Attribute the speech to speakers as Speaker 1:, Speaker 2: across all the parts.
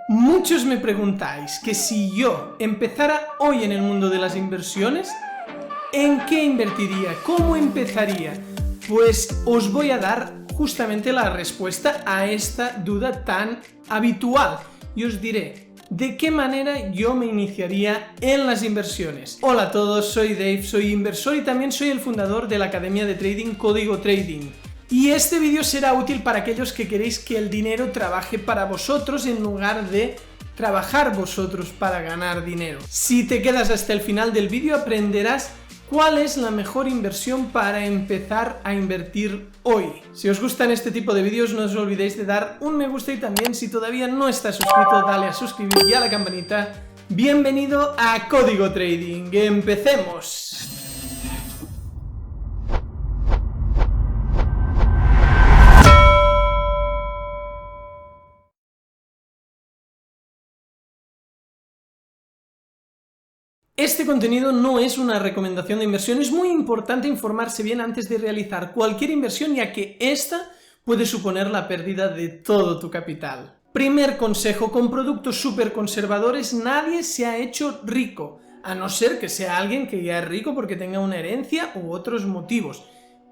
Speaker 1: Muchos me preguntáis que si yo empezara hoy en el mundo de las inversiones, ¿en qué invertiría? ¿Cómo empezaría? Pues os voy a dar justamente la respuesta a esta duda tan habitual y os diré de qué manera yo me iniciaría en las inversiones. Hola a todos, soy Dave, soy inversor y también soy el fundador de la academia de trading Código Trading. Y este vídeo será útil para aquellos que queréis que el dinero trabaje para vosotros en lugar de trabajar vosotros para ganar dinero. Si te quedas hasta el final del vídeo aprenderás cuál es la mejor inversión para empezar a invertir hoy. Si os gustan este tipo de vídeos no os olvidéis de dar un me gusta y también si todavía no estás suscrito dale a suscribir y a la campanita. Bienvenido a Código Trading, ¡empecemos! Este contenido no es una recomendación de inversión, es muy importante informarse bien antes de realizar cualquier inversión ya que esta puede suponer la pérdida de todo tu capital. Primer consejo, con productos súper conservadores nadie se ha hecho rico, a no ser que sea alguien que ya es rico porque tenga una herencia u otros motivos.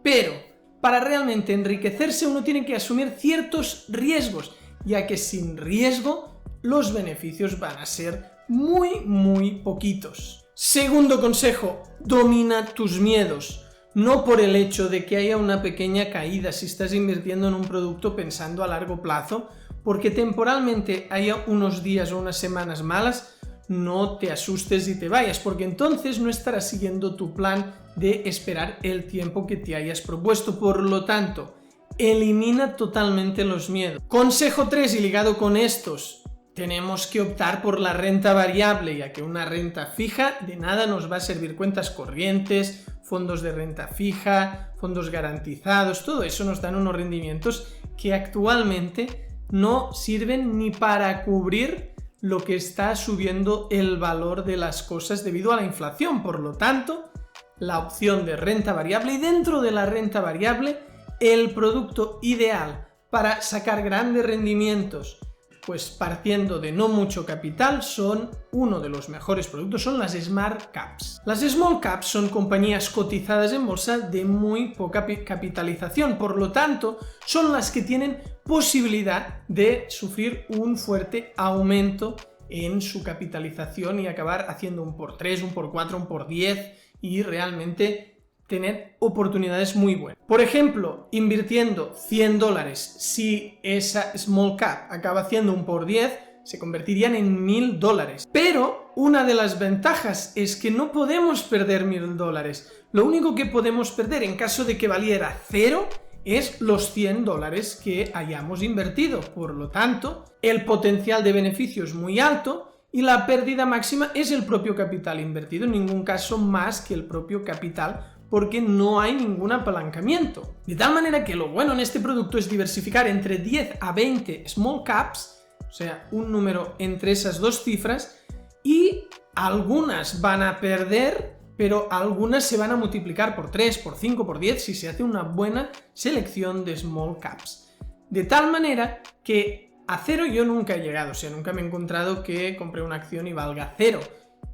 Speaker 1: Pero para realmente enriquecerse uno tiene que asumir ciertos riesgos, ya que sin riesgo los beneficios van a ser muy poquitos. Segundo consejo, domina tus miedos. No por el hecho de que haya una pequeña caída si estás invirtiendo en un producto pensando a largo plazo, porque temporalmente haya unos días o unas semanas malas, no te asustes y te vayas, porque entonces no estarás siguiendo tu plan de esperar el tiempo que te hayas propuesto. Por lo tanto, elimina totalmente los miedos. Consejo 3 y ligado con estos, tenemos que optar por la renta variable, ya que una renta fija de nada nos va a servir. Cuentas corrientes, fondos de renta fija, fondos garantizados, todo eso nos dan unos rendimientos que actualmente no sirven ni para cubrir lo que está subiendo el valor de las cosas debido a la inflación. Por lo tanto, la opción de renta variable y dentro de la renta variable, el producto ideal para sacar grandes rendimientos pues partiendo de no mucho capital, son uno de los mejores productos, son las Small Caps. Las Small Caps son compañías cotizadas en bolsa de muy poca capitalización, por lo tanto, son las que tienen posibilidad de sufrir un fuerte aumento en su capitalización y acabar haciendo un por 3, un por 4, un por 10 y realmente tener oportunidades muy buenas. Por ejemplo, invirtiendo $100, si esa small cap acaba haciendo un por 10, se convertirían en $1000. Pero una de las ventajas es que no podemos perder $1000. Lo único que podemos perder en caso de que valiera cero es los $100 que hayamos invertido. Por lo tanto, el potencial de beneficio es muy alto y la pérdida máxima es el propio capital invertido, en ningún caso más que el propio capital, porque no hay ningún apalancamiento. De tal manera que lo bueno en este producto es diversificar entre 10 a 20 small caps, o sea, un número entre esas dos cifras, y algunas van a perder, pero algunas se van a multiplicar por 3, por 5, por 10 si se hace una buena selección de small caps. De tal manera que a cero yo nunca he llegado, o sea, nunca me he encontrado que compré una acción y valga cero,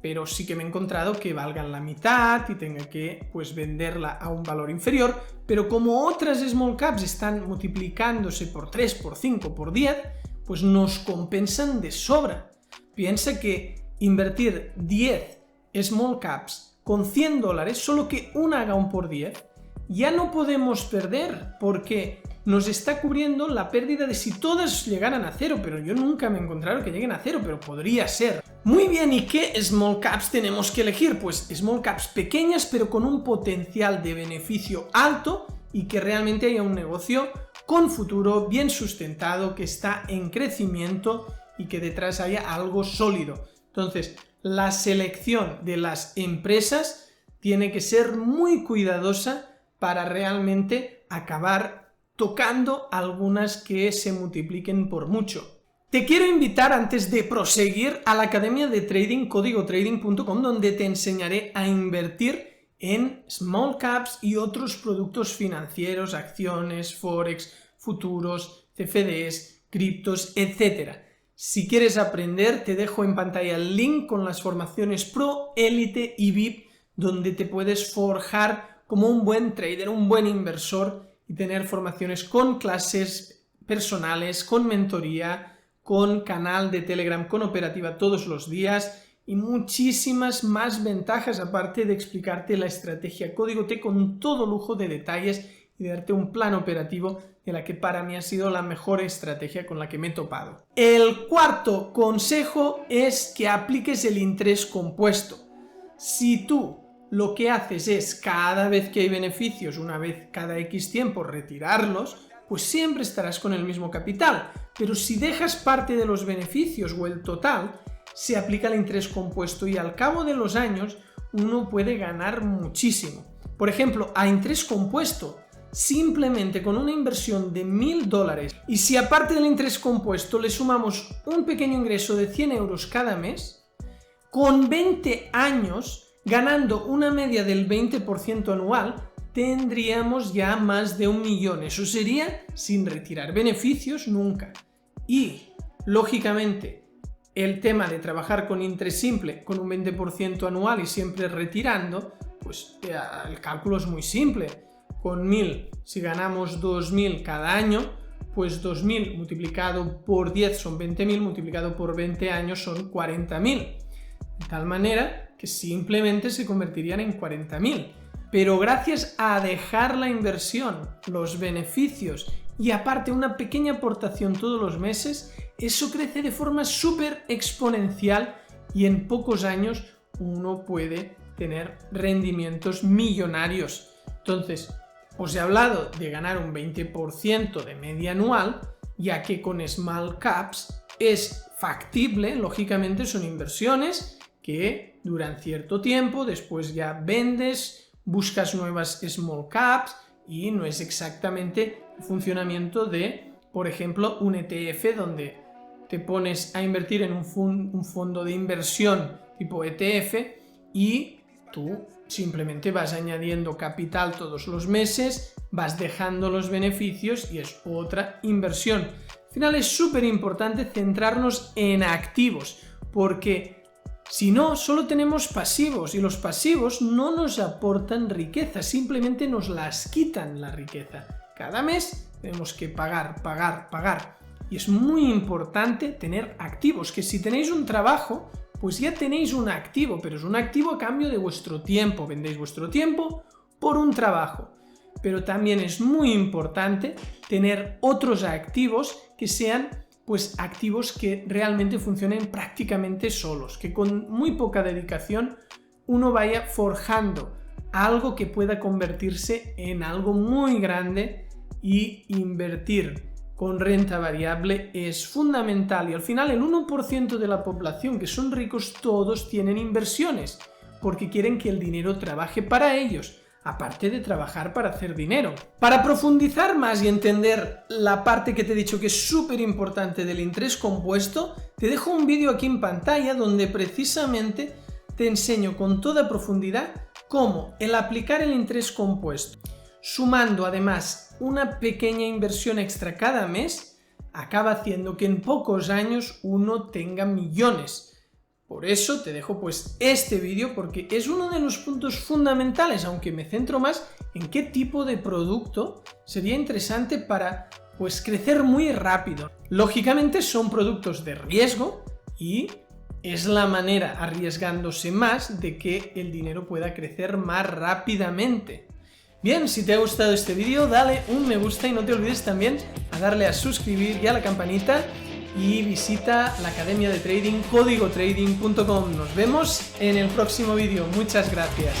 Speaker 1: pero sí que me he encontrado que valgan la mitad y tenga que pues venderla a un valor inferior, pero como otras small caps están multiplicándose por 3, por 5, por 10, pues nos compensan de sobra. Piensa que invertir 10 small caps con $100, solo que una haga un por 10, ya no podemos perder porque nos está cubriendo la pérdida de si todas llegaran a cero, pero yo nunca me he encontrado que lleguen a cero, pero podría ser. Muy bien, ¿y qué small caps tenemos que elegir? Pues small caps pequeñas pero con un potencial de beneficio alto y que realmente haya un negocio con futuro, bien sustentado, que está en crecimiento y que detrás haya algo sólido. Entonces, la selección de las empresas tiene que ser muy cuidadosa para realmente acabar tocando algunas que se multipliquen por mucho. Te quiero invitar antes de proseguir a la academia de trading códigotrading.com, donde te enseñaré a invertir en small caps y otros productos financieros, acciones, forex, futuros, CFDs, criptos, etc. Si quieres aprender, te dejo en pantalla el link con las formaciones Pro, Élite y VIP, donde te puedes forjar como un buen trader, un buen inversor y tener formaciones con clases personales, con mentoría, con canal de Telegram, con operativa todos los días y muchísimas más ventajas aparte de explicarte la estrategia Código T con todo lujo de detalles y de darte un plan operativo de la que para mí ha sido la mejor estrategia con la que me he topado. El cuarto consejo es que apliques el interés compuesto. Si tú lo que haces es cada vez que hay beneficios, una vez cada X tiempo, retirarlos, pues siempre estarás con el mismo capital. Pero si dejas parte de los beneficios o el total, se aplica el interés compuesto y al cabo de los años uno puede ganar muchísimo. Por ejemplo, a interés compuesto, simplemente con una inversión de $1000 y si aparte del interés compuesto le sumamos un pequeño ingreso de 100 euros cada mes, con 20 años, ganando una media del 20% anual, tendríamos ya más de 1 millón. Eso sería sin retirar beneficios nunca. Y, lógicamente, el tema de trabajar con interés simple, con un 20% anual y siempre retirando, pues el cálculo es muy simple. Con 1000, si ganamos 2000 cada año, pues 2000 multiplicado por 10 son 20.000, multiplicado por 20 años son 40.000. De tal manera que simplemente se convertirían en 40.000. Pero gracias a dejar la inversión, los beneficios y aparte una pequeña aportación todos los meses, eso crece de forma súper exponencial y en pocos años uno puede tener rendimientos millonarios. Entonces, os he hablado de ganar un 20% de media anual, ya que con Small Caps es factible, lógicamente son inversiones que duran cierto tiempo, después ya vendes, buscas nuevas Small Caps y no es exactamente el funcionamiento de, por ejemplo, un ETF donde te pones a invertir en un fondo de inversión tipo ETF y tú simplemente vas añadiendo capital todos los meses, vas dejando los beneficios y es otra inversión. Al final es súper importante centrarnos en activos, porque si no, solo tenemos pasivos y los pasivos no nos aportan riqueza, simplemente nos las quitan la riqueza. Cada mes tenemos que pagar. Y es muy importante tener activos, que si tenéis un trabajo, pues ya tenéis un activo, pero es un activo a cambio de vuestro tiempo. Vendéis vuestro tiempo por un trabajo. Pero también es muy importante tener otros activos que sean pues activos que realmente funcionen prácticamente solos, que con muy poca dedicación uno vaya forjando algo que pueda convertirse en algo muy grande y invertir con renta variable es fundamental y al final el 1% de la población que son ricos todos tienen inversiones porque quieren que el dinero trabaje para ellos, aparte de trabajar para hacer dinero. Para profundizar más y entender la parte que te he dicho que es súper importante del interés compuesto, te dejo un vídeo aquí en pantalla donde precisamente te enseño con toda profundidad cómo el aplicar el interés compuesto, sumando además una pequeña inversión extra cada mes, acaba haciendo que en pocos años uno tenga millones. Por eso te dejo pues este vídeo porque es uno de los puntos fundamentales, aunque me centro más en qué tipo de producto sería interesante para pues crecer muy rápido. Lógicamente son productos de riesgo y es la manera arriesgándose más de que el dinero pueda crecer más rápidamente. Bien, si te ha gustado este vídeo, dale un me gusta y no te olvides también a darle a suscribir y a la campanita y visita la academia de trading códigotrading.com. Nos vemos en el próximo vídeo. Muchas gracias.